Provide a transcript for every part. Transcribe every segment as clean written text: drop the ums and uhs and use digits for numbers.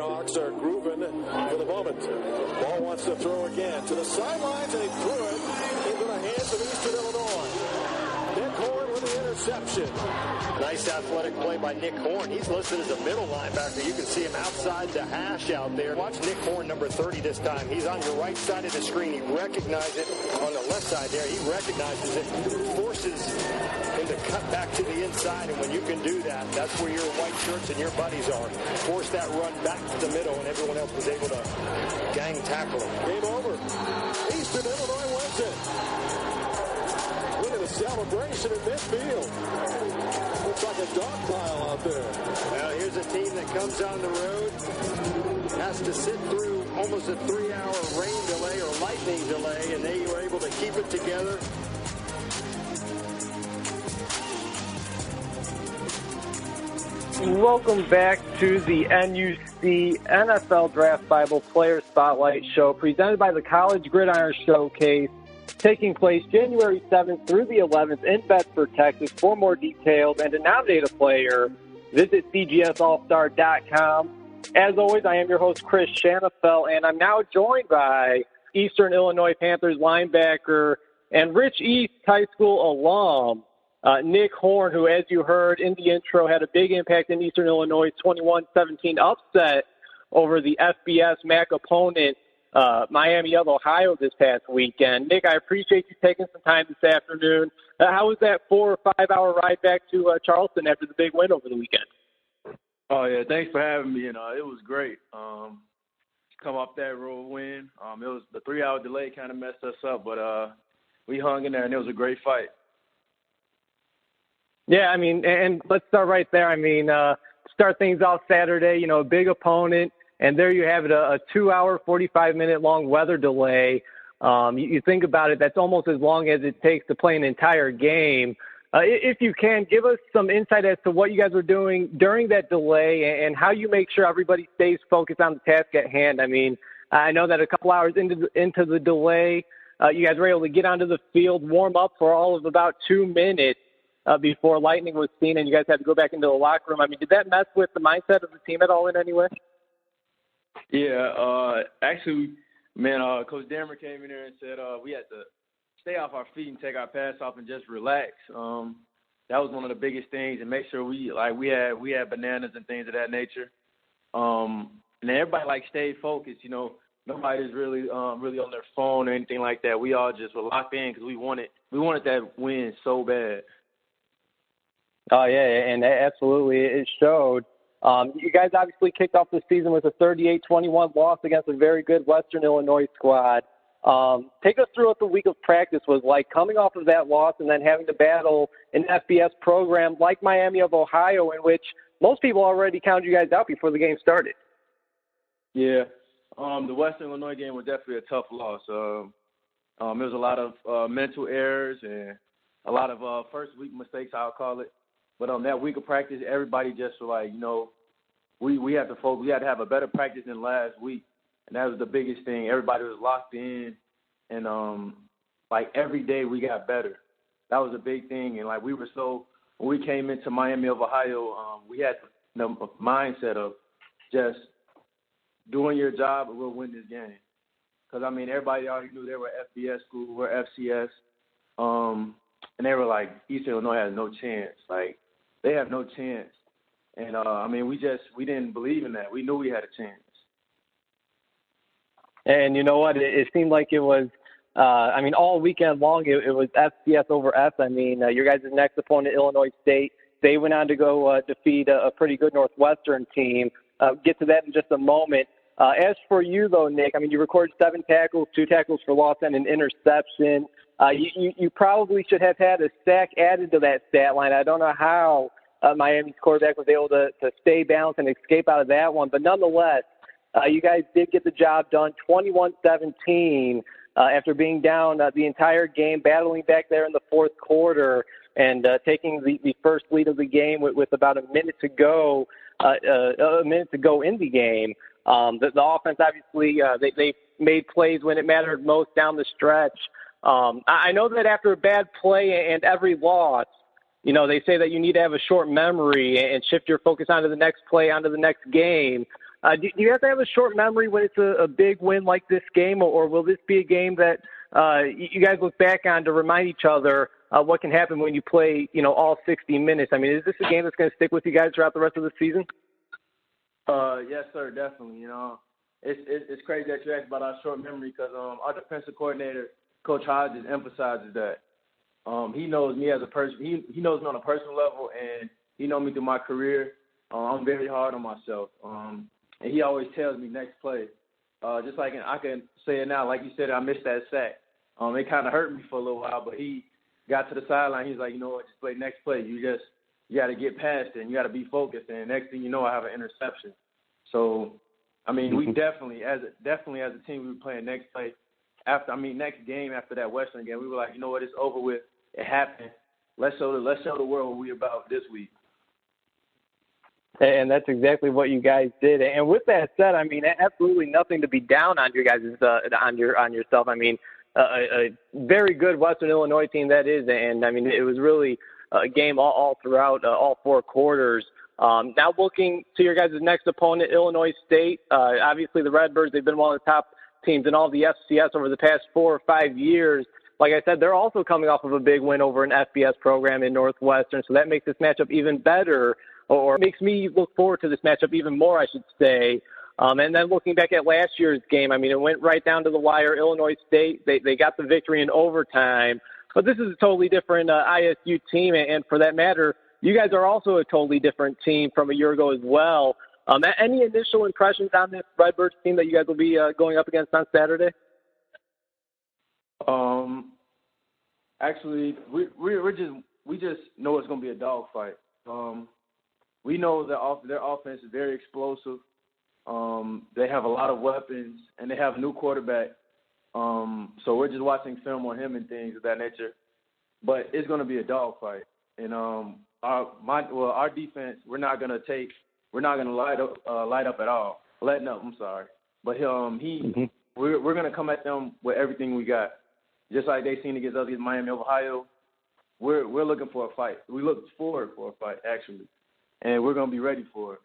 Nighthawks are grooving for the moment. Ball wants to throw again to the sidelines, and he threw it into the hands of Eastern Illinois. Nick Horne with the interception. Nice athletic play by Nick Horne. He's listed as a middle linebacker. You can see him outside the hash out there. Watch Nick Horne, number 30 this time. He's on your right side of the screen. He recognizes it on the left side there. He recognizes it, forces him to cut back to the inside, and when you can do that, that's where your white shirts and your buddies are. Force that run back to the middle, and everyone else was able to gang tackle him. Game over. Eastern Illinois wins it. Look at the celebration in midfield. Looks like a dog pile out there. Well, here's a team that comes on the road, has to sit through almost a 3-hour rain delay or lightning delay, and they were able to keep it together. Welcome back to the NUC NFL Draft Bible Player Spotlight Show, presented by the College Gridiron Showcase, taking place January 7th through the 11th in Bedford, Texas. For more details and to nominate a player, visit cgsallstar.com. As always, I am your host, Chris Shanafel, and I'm now joined by Eastern Illinois Panthers linebacker and Rich East High School alum, Nick Horne, who, as you heard in the intro, had a big impact in Eastern Illinois' 21-17 upset over the FBS MAC opponent, Miami of Ohio, this past weekend. Nick, I appreciate you taking some time this afternoon. How was that 4 or 5 hour ride back to Charleston after the big win over the weekend? Oh, yeah, thanks for having me. And it was great. Come off that road win. It was the 3-hour delay kind of messed us up, but we hung in there, and it was a great fight. Yeah, I mean, and let's start right there. I mean, start things off Saturday, a big opponent, and there you have it, a 2-hour, 45-minute long weather delay. You think about it, that's almost as long as it takes to play an entire game. If you can, give us some insight as to what you guys were doing during that delay and how you make sure everybody stays focused on the task at hand. I mean, I know that a couple hours into the delay, you guys were able to get onto the field, warm up for all of about 2 minutes. Before lightning was seen, and you guys had to go back into the locker room. I mean, did that mess with the mindset of the team at all in any way? Yeah, actually, man, Coach Dammer came in there and said we had to stay off our feet and take our pads off and just relax. That was one of the biggest things, and make sure we had bananas and things of that nature. And then everybody stayed focused. Nobody's really on their phone or anything like that. We all just were locked in because we wanted that win so bad. Oh, yeah, and absolutely, it showed. You guys obviously kicked off the season with a 38-21 loss against a very good Western Illinois squad. Take us through what the week of practice was like, coming off of that loss and then having to battle an FBS program like Miami of Ohio, in which most people already counted you guys out before the game started. Yeah, the Western Illinois game was definitely a tough loss. There was a lot of mental errors and a lot of first-week mistakes, I'll call it. But on that week of practice, everybody just was like, we have to focus. We had to have a better practice than last week, and that was the biggest thing. Everybody was locked in, and every day we got better. That was a big thing, and when we came into Miami of Ohio, we had the mindset of just doing your job and we'll win this game. Because everybody already knew they were FBS school, we're FCS, and they were like, Eastern Illinois has no chance. They have no chance. And, we didn't believe in that. We knew we had a chance. And you know what? It seemed like it was, all weekend long, it was FCS over F. Your guys' next opponent, Illinois State, they went on to go defeat a pretty good Northwestern team. Get to that in just a moment. As for you, though, Nick, you recorded 7 tackles, 2 tackles for loss, and an interception. You probably should have had a sack added to that stat line. I don't know how Miami's quarterback was able to stay balanced and escape out of that one. But nonetheless, you guys did get the job done, 21-17, after being down the entire game, battling back there in the fourth quarter and taking the first lead of the game with about a minute to go in the game. The offense, obviously, they made plays when it mattered most down the stretch. I know that after a bad play and every loss, they say that you need to have a short memory and shift your focus onto the next play, onto the next game. Do you have to have a short memory when it's a big win like this game, or will this be a game that you guys look back on to remind each other what can happen when you play, all 60 minutes? I mean, is this a game that's going to stick with you guys throughout the rest of the season? Yes, sir, definitely. It's crazy that you asked about our short memory because our defensive coordinator, Coach Hodges, emphasizes that. He knows me as a person. He knows me on a personal level, and he knows me through my career. I'm very hard on myself. And he always tells me next play. Just like I can say it now, like you said, I missed that sack. It kind of hurt me for a little while, but he got to the sideline. He's like, you know what, just play next play. You got to get past it, and you got to be focused. And next thing you know, I have an interception. So, I mean, we definitely as a team, we were playing next play. Next game after that Western game, we were like, you know what, it's over with. It happened. Let's show the world what we're about this week. And that's exactly what you guys did. And with that said, I mean, absolutely nothing to be down on you guys on yourself. I mean, a very good Western Illinois team that is, and I mean, it was really a game all throughout all four quarters. Now looking to your guys' next opponent, Illinois State. Obviously, the Redbirds, they've been one of the top teams in all the FCS over the past 4 or 5 years. Like I said, they're also coming off of a big win over an FBS program in Northwestern, so that makes this matchup even better, or makes me look forward to this matchup even more, I should say. And then looking back at last year's game, I mean, it went right down to the wire. Illinois State, they got the victory in overtime. But this is a totally different ISU team, and for that matter, you guys are also a totally different team from a year ago as well. Any initial impressions on this Redbirds team that you guys will be going up against on Saturday? Actually, we just know it's going to be a dogfight. We know that their offense is very explosive. They have a lot of weapons, and they have a new quarterback. So we're just watching film on him and things of that nature. But it's going to be a dogfight. And our defense, we're not going to light up at all. Letting up, I'm sorry. But we're going to come at them with everything we got. Just like they seen against us against Miami of Ohio, we're looking for a fight. We look forward for a fight, actually, and we're going to be ready for it.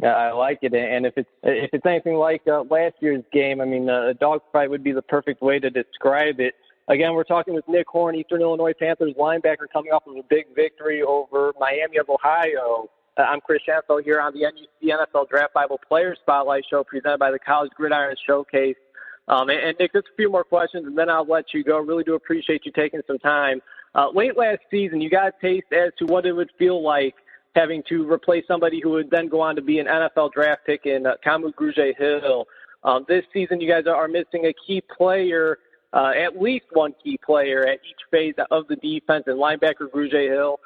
Yeah, I like it. And if it's anything like last year's game, I mean, a dogfight would be the perfect way to describe it. Again, we're talking with Nick Horne, Eastern Illinois Panthers linebacker, coming off of a big victory over Miami of Ohio. I'm Chris Shanfeld here on the NUC NFL Draft Bible Player Spotlight Show presented by the College Gridiron Showcase. And Nick, just a few more questions, and then I'll let you go. Really do appreciate you taking some time. Late last season, you got a taste as to what it would feel like having to replace somebody who would then go on to be an NFL draft pick in Grugier-Hill. This season, you guys are missing a key player, at least one key player at each phase of the defense, and linebacker Grugier-Hill,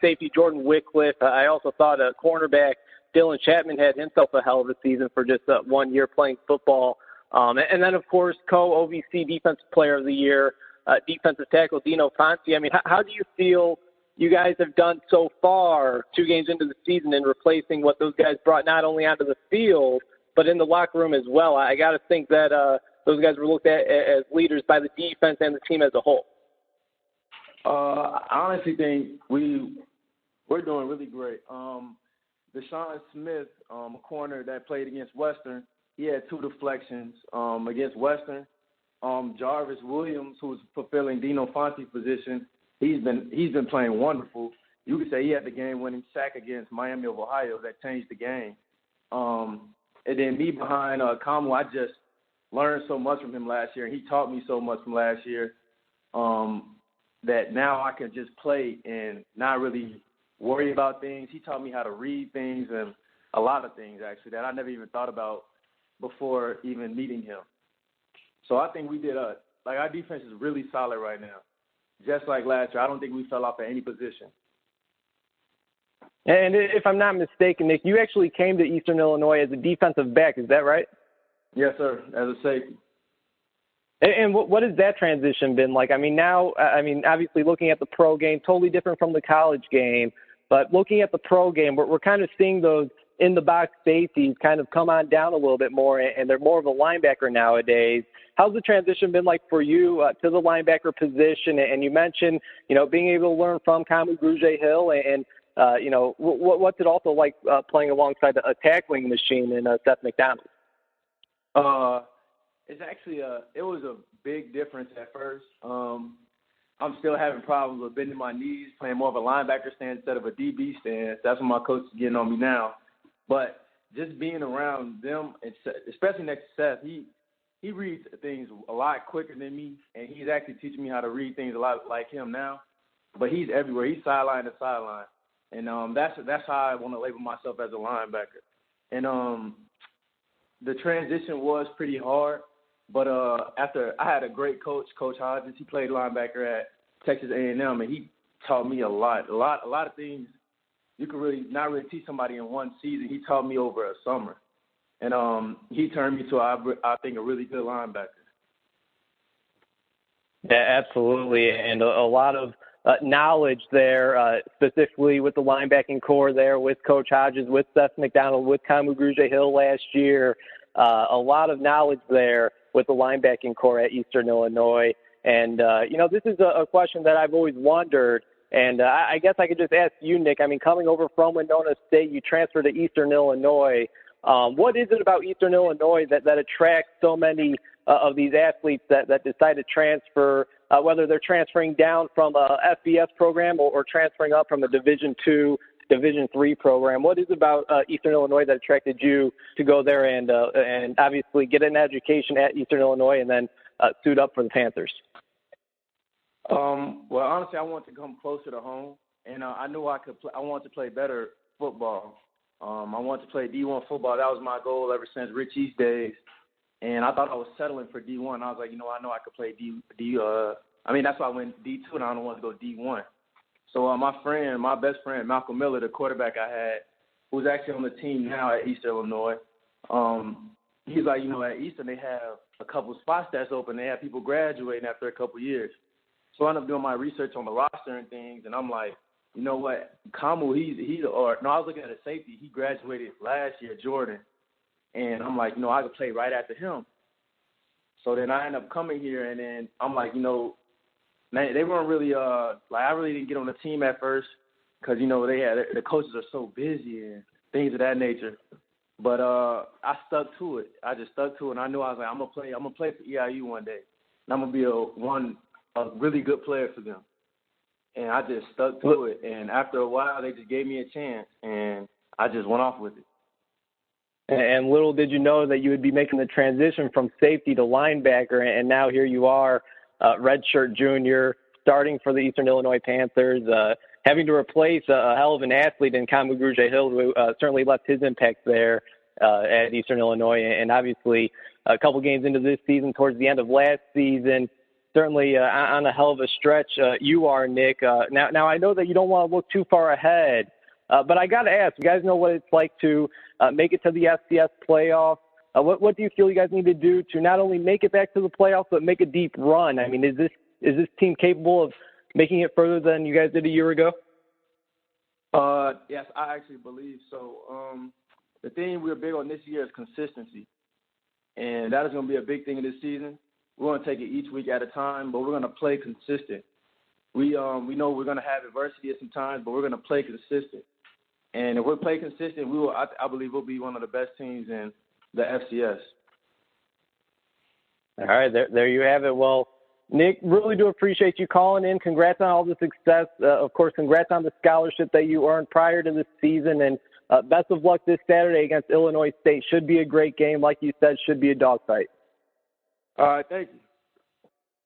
safety Jordan Wycliffe. I also thought cornerback Dylan Chapman had himself a hell of a season for just 1 year playing football. And then, of course, co-OVC Defensive Player of the Year, defensive tackle Dino Fonte. I mean, how do you feel you guys have done so far 2 games into the season in replacing what those guys brought not only onto the field, but in the locker room as well? I got to think that those guys were looked at as leaders by the defense and the team as a whole. I honestly think we're doing really great. Deshaun Smith, a corner that played against Western, he had 2 deflections against Western. Jarvis Williams, who's fulfilling Dino Fonte's position, he's been playing wonderful. You could say he had the game-winning sack against Miami of Ohio that changed the game. And then me behind Kamu, I just learned so much from him last year, and he taught me so much from last year that now I can just play and not really worry about things. He taught me how to read things and a lot of things, actually, that I never even thought about before even meeting him. So I think we did our defense is really solid right now. Just like last year, I don't think we fell off at any position. And if I'm not mistaken, Nick, you actually came to Eastern Illinois as a defensive back. Is that right? Yes, sir, as a safety. And what has that transition been like? I mean, now, obviously looking at the pro game, totally different from the college game. But looking at the pro game, we're kind of seeing those in-the-box safeties kind of come on down a little bit more, and they're more of a linebacker nowadays. How's the transition been like for you to the linebacker position? And you mentioned, being able to learn from Grugier-Hill and what's it also like playing alongside a tackling machine in Seth McDonald? It's actually it was a big difference at first. I'm still having problems with bending my knees, playing more of a linebacker stance instead of a DB stance. That's what my coach is getting on me now. But just being around them, especially next to Seth, he reads things a lot quicker than me, and he's actually teaching me how to read things a lot like him now. But he's everywhere. He's sideline to sideline. And that's how I want to label myself as a linebacker. And the transition was pretty hard. But after I had a great coach, Coach Hodges. He played linebacker at Texas A&M, and he taught me a lot of things you could not really teach somebody in one season. He taught me over a summer, and he turned me to I think a really good linebacker. Yeah, absolutely, and a lot of knowledge there, specifically with the linebacking core there, with Coach Hodges, with Seth McDonald, with Grugier-Hill last year. A lot of knowledge there with the linebacking core at Eastern Illinois. And, this is a question that I've always wondered. And I guess I could just ask you, Nick, I mean, coming over from Winona State, you transferred to Eastern Illinois. What is it about Eastern Illinois that attracts so many of these athletes that decide to transfer, whether they're transferring down from a FBS program or transferring up from a Division II, Division III program? What is it about Eastern Illinois that attracted you to go there and obviously get an education at Eastern Illinois and then suit up for the Panthers? Well, honestly, I wanted to come closer to home, and I knew I could. I wanted to play better football. I wanted to play D1 football. That was my goal ever since Rich East days, and I thought I was settling for D1. I was like, I know I could play that's why I went D2, and I don't want to go D1. So my best friend, Malcolm Miller, the quarterback I had, who's actually on the team now at Eastern Illinois, he's like, at Eastern they have a couple spots that's open. They have people graduating after a couple years. So I ended up doing my research on the roster and things, and I'm like, you know what, Kamu, I was looking at a safety. He graduated last year, Jordan, and I'm like, I could play right after him. So then I ended up coming here, and then I'm like, they weren't really I really didn't get on the team at first because the coaches are so busy and things of that nature. But I stuck to it. I just stuck to it, and I knew I was like, I'm gonna play for EIU one day, and I'm gonna be a really good player for them. And I just stuck to it. And after a while, they just gave me a chance, and I just went off with it. And little did you know that you would be making the transition from safety to linebacker, and now here you are, redshirt junior, starting for the Eastern Illinois Panthers, having to replace a hell of an athlete in Grugier-Hill, who certainly left his impact there at Eastern Illinois. And obviously, a couple games into this season, towards the end of last season, certainly on a hell of a stretch you are, Nick. Now I know that you don't want to look too far ahead, but I got to ask, you guys know what it's like to make it to the FCS playoff. What do you feel you guys need to do to not only make it back to the playoffs, but make a deep run? I mean, is this team capable of making it further than you guys did a year ago? Yes, I actually believe so. The thing we're big on this year is consistency, and that is going to be a big thing in this season. We're going to take it each week at a time, but we're going to play consistent. We know we're going to have adversity at some times, but we're going to play consistent. And if we play consistent, I believe we'll be one of the best teams in the FCS. All right, there you have it. Well, Nick, really do appreciate you calling in. Congrats on all the success. Of course, congrats on the scholarship that you earned prior to this season, and best of luck this Saturday against Illinois State. Should be a great game. Like you said, should be a dogfight. All right, thank you.